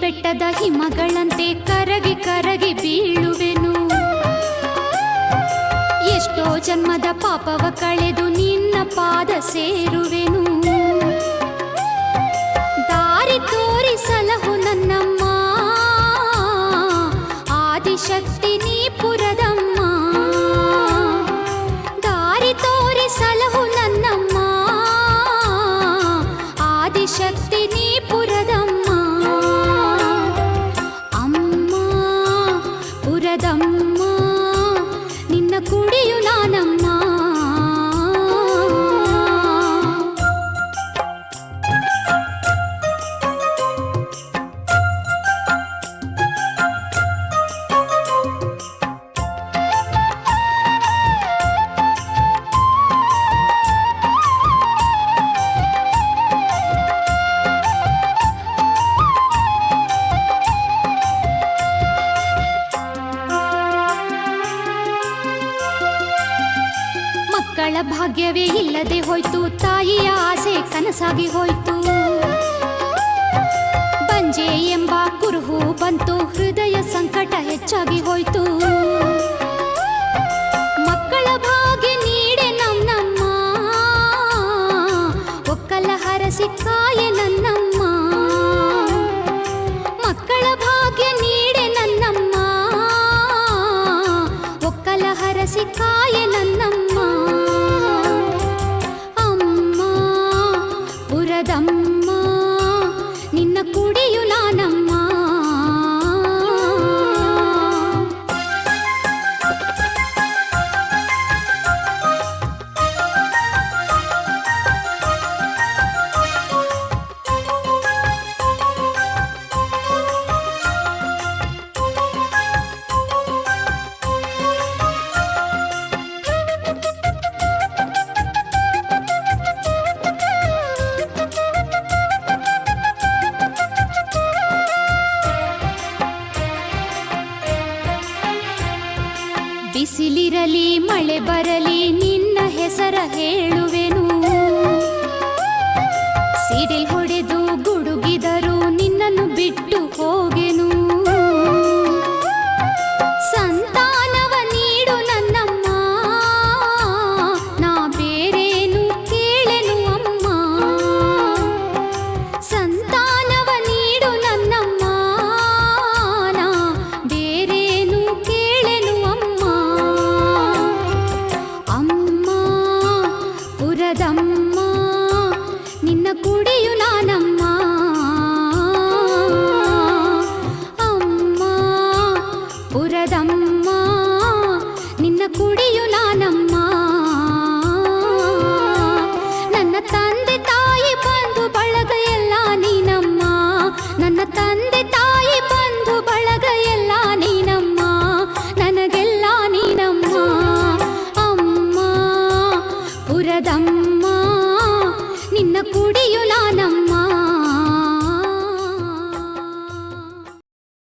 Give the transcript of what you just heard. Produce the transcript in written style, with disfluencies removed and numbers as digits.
ಬೆಟ್ಟದ ಹಿಮಗಳಂತೆ ಕರಗಿ ಕರಗಿ ಬೀಳುವೆನು. ಎಷ್ಟೋ ಜನ್ಮದ ಪಾಪವ ಕಳೆದು ನಿನ್ನ ಪಾದ ಸೇರುವೆನು. ದಾರಿ ತೋರಿಸಲಹು ನನ್ನಮ್ಮ, ಆದಿಶಕ್ತಿ ನೀ ಪುರದಮ್ಮ. ದಾರಿ ತೋರಿಸಲಹು ನನ್ನಮ್ಮ, ಆದಿಶಕ್ತಿ ನೀ ಪುರದಮ್ಮ. ಅಮ್ಮ ಪುರದಮ್ಮ, ನಿನ್ನ ಕುಡಿಯು ನಾನಮ್ಮ. ಮಕ್ಕಳ ಭಾಗ್ಯವೇ ಇಲ್ಲದೆ ಹೋಯ್ತು, ತಾಯಿಯ ಆಸೆ ಕನಸಾಗಿ ಹೋಯ್ತು. ಬಂಜೆ ಎಂಬ ಕುರುಹು ಬಂತು, ಹೃದಯ ಸಂಕಟ ಹೆಚ್ಚಾಗಿ ಹೋಯ್ತು. ಮಕ್ಕಳ ಭಾಗ್ಯ ನೀಡೆ ನನ್ನಮ್ಮ, ಒಕ್ಕಲ ಹರಸಿ ಕಾಯೆ ನನ್ನಮ್ಮ. ಮಕ್ಕಳ ಭಾಗ್ಯ ನೀಡೆ ನನ್ನಮ್ಮ, ಒಕ್ಕಲ ಹರಸಿ ಕಾಯೆ ನನ್ನಮ್ಮ. ಅಮ್ಮ ಪುರದಮ್ಮ, ನಿನ್ನ ಕುಡಿಯು ನಾನಮ್ಮ. ಬಿಸಿಲಿರಲಿ ಮಳೆ ಬರಲಿ ನಿನ್ನ ಹೆಸರ ಹೇಳುವೆನು. ಸಿಡಿಲ್ ಹೊಡೆದು ಗುಡುಗಿದರು ನಿನ್ನನ್ನು ಬಿಟ್ಟು ಹೋಗೆನು. ಸಂತಾನವ ನೀಡು ನನ್ನಮ್ಮ, ನಾ ಬೇರೇನು ಕೇಳೆನು ಅಮ್ಮ. ಸಂತಾನವ ನೀಡು ನನ್ನಮ್ಮ, ನಾ ಬೇರೇನು ಕೇಳೆನು ಅಮ್ಮ. ಅಮ್ಮ ಪುರದಮ್ಮ, ನಿನ್ನ ಕುಡಿಯು ನಾನಮ್ಮ. ಅಮ್ಮ ಪುರದಮ್ಮ, ನಿನ್ನ ಕುಡಿಯು ನಾನಮ್ಮ.